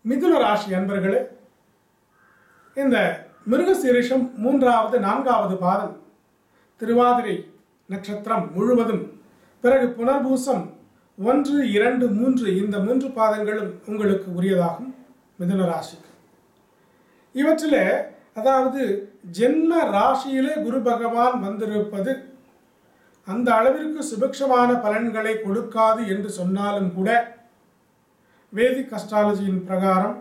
மிதுன ராசி அன்பர்களே, இந்த மிருகசீரிஷம் 3வது 4வது பாதம், திருவாதிரை நட்சத்திரம் முழுவதும், பிறகு புனர்பூசம் 1, 2, 3 இந்த 3 பாதங்களும் உங்களுக்கு உரியதாகும். மிதுன ராசிக்கு இவற்றிலே அதாவது ஜென்ம ராசியிலே குரு பகவான் வந்திருப்பது அந்த அளவிற்கு சுபிக்ஷமான பலன்களை கொடுக்காது என்று சொன்னாலும் கூட, வேதிக் அஸ்ட்ராலஜியின் பிரகாரம்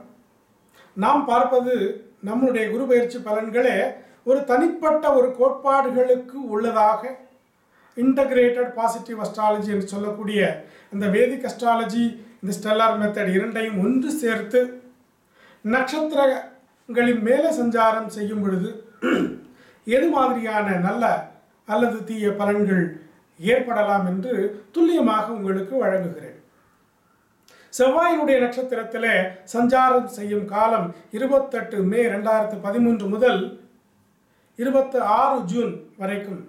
நாம் பார்ப்பது நம்முடைய குரு பயிற்சி பலன்களே ஒரு தனிப்பட்ட ஒரு கோட்பாடுகளுக்கு உள்ளதாக இன்டகிரேட்டட் பாசிட்டிவ் அஸ்ட்ராலஜி என்று சொல்லக்கூடிய அந்த வேதிக் அஸ்ட்ராலஜி, இந்த ஸ்டெல்லார் மெத்தட் இரண்டையும் ஒன்று சேர்த்து நட்சத்திரங்களின் மேலே சஞ்சாரம் செய்யும் பொழுது எது மாதிரியான நல்ல அல்லது தீய பலன்கள் ஏற்படலாம் என்று துல்லியமாக உங்களுக்கு வழங்குகிறேன். செவ்வாயினுடைய நட்சத்திரத்திலே சஞ்சாரம் செய்யும் காலம் 28 மே 2013 முதல் 26 ஜூன் வரைக்கும்.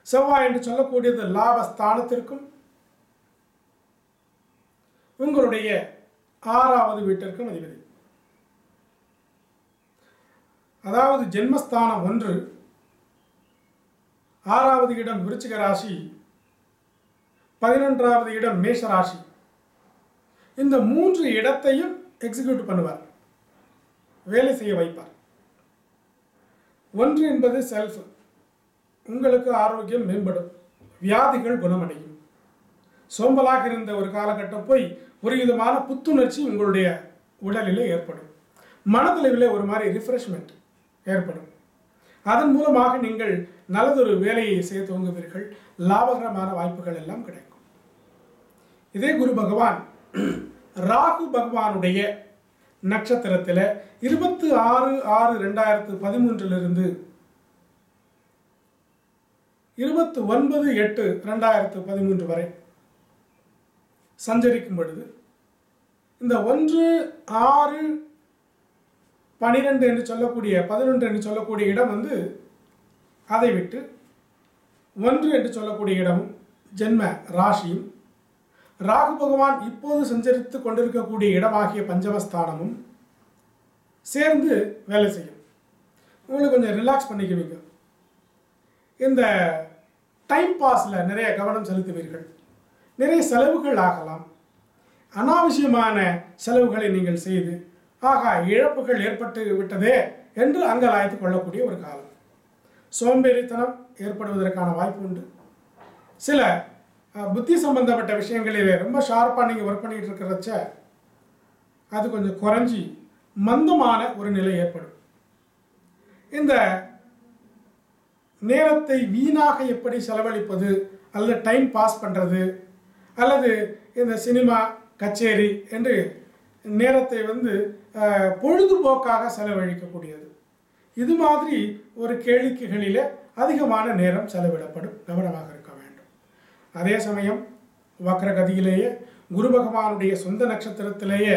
செவ்வாய் என்று சொல்லக்கூடியது லாபஸ்தானத்திற்கும் உங்களுடைய 6வது வீட்டிற்கும் அதிபதி. அதாவது ஜென்மஸ்தானம் 1, 6வது இடம் விருச்சிக ராசி, 11வது இடம் மேஷ ராசி. இந்த 3 இடத்தையும் எக்ஸிக்யூட் பண்ணுவார், வேலை செய்ய வைப்பார். 1 என்பது செல்ஃப், உங்களுக்கு ஆரோக்கியம் மேம்படும், வியாதிகள் குணமடையும். சோம்பலாக இருந்த ஒரு காலகட்டம் போய் ஒரு விதமான புத்துணர்ச்சி உங்களுடைய உடலிலே ஏற்படும், மனதளவிலே ஒரு மாதிரி ரிஃப்ரெஷ்மெண்ட் ஏற்படும். அதன் மூலமாக நீங்கள் நல்லதொரு வேலையை செய்ய துவங்குவீர்கள், லாபகரமான வாய்ப்புகள் எல்லாம் கிடைக்கும். இதே குரு பகவான் ராகு பகவானுடைய நட்சத்திரத்தில் 26/6/2013 29/8/2013 வரை சஞ்சரிக்கும் பொழுது இந்த 1, 6, 12 என்று சொல்லக்கூடிய 11 என்று சொல்லக்கூடிய இடம் வந்து அதை விட்டு 1 என்று சொல்லக்கூடிய இடமும் ஜென்ம ராசியும், ராகு பகவான் இப்போது சஞ்சரித்து கொண்டிருக்கக்கூடிய இடமாகிய பஞ்சமஸ்தானமும் சேர்ந்து வேலை செய்யும். உங்களுக்கு கொஞ்சம் ரிலாக்ஸ் பண்ணிக்குவீங்க. இந்த டைம் பாஸில் நிறைய கவனம் செலுத்துவீர்கள், நிறைய செலவுகள் ஆகலாம். அனாவசியமான செலவுகளை நீங்கள் செய்து இழப்புகள் ஏற்பட்டு விட்டதே என்று அங்கலாய்த்து கொள்ளக்கூடிய ஒரு காலம். சோம்பேறித்தனம் ஏற்படுவதற்கான வாய்ப்பு உண்டு. சில புத்தி சம்பந்தப்பட்ட விஷயங்களிலே ரொம்ப ஷார்ப்பாக நீங்கள் ஒர்க் பண்ணிகிட்டு இருக்கிறச்ச அது கொஞ்சம் குறைஞ்சி மந்தமான ஒரு நிலை ஏற்படும். இந்த நேரத்தை வீணாக எப்படி செலவழிப்பது, அல்லது டைம் பாஸ் பண்ணுறது, அல்லது இந்த சினிமா கச்சேரி என்று நேரத்தை வந்து பொழுதுபோக்காக செலவழிக்கக்கூடியது, இது மாதிரி ஒரு கேளிக்கைகளிலே அதிகமான நேரம் செலவிடப்படும். கவனமாக இருக்க வேண்டும். அதே சமயம் வக்ரகதியிலேயே குரு பகவானுடைய சொந்த நட்சத்திரத்திலேயே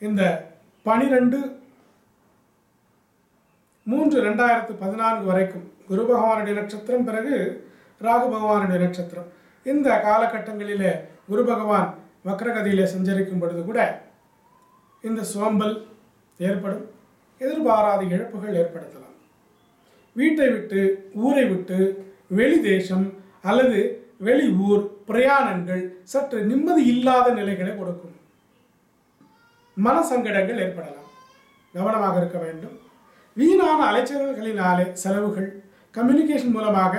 இந்த 12/3/2014 வரைக்கும் குரு பகவானுடைய நட்சத்திரம், பிறகு ராகு பகவானுடைய நட்சத்திரம். இந்த காலகட்டங்களிலே குரு பகவான் வக்ரகதியிலே சஞ்சரிக்கும் பொழுது கூட இந்த சோம்பல் ஏற்படும், எதிர்பாராத இழப்புகள் ஏற்படுத்தலாம். வீட்டை விட்டு, ஊரை விட்டு, வெளி தேசம் அல்லது வெளி ஊர் பிரயாணங்கள் சற்று நிம்மதி இல்லாத நிலைகளை கொடுக்கும். மனசங்கடங்கள் ஏற்படலாம். கவனமாக இருக்க வேண்டும். வீணான அலைச்சல்களினாலே செலவுகள், கம்யூனிகேஷன் மூலமாக,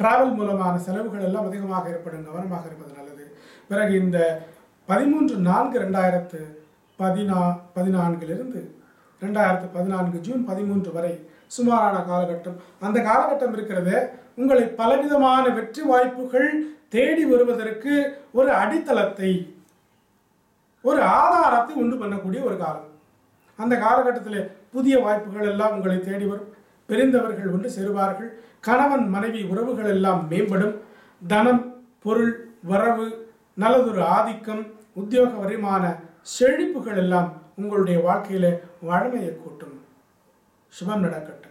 டிராவல் மூலமான செலவுகள் எல்லாம் அதிகமாக ஏற்படும். கவனமாக இருப்பது நல்லது. பிறகு இந்த 13/4/2014 2014 ஜூன் 13 வரை சுமாரான காலகட்டம். அந்த காலகட்டம் இருக்கிறது உங்களை பலவிதமான வெற்றி வாய்ப்புகள் தேடி வருவதற்கு ஒரு அடித்தளத்தை, ஒரு ஆதாரத்தை உண்டு பண்ணக்கூடிய ஒரு காலம். அந்த காலகட்டத்தில் புதிய வாய்ப்புகள் எல்லாம் உங்களை தேடி வரும். பிரிந்தவர்கள் ஒன்று சேருவார்கள். கணவன் மனைவி உறவுகள் எல்லாம் மேம்படும். தனம், பொருள் வரவு, நல்லதொரு ஆதிக்கம், உத்தியோக வருமான செழிப்புகள் எல்லாம் உங்களுடைய வாழ்க்கையில வளமையை கூட்டும். சுபம் நடக்கட்டும்.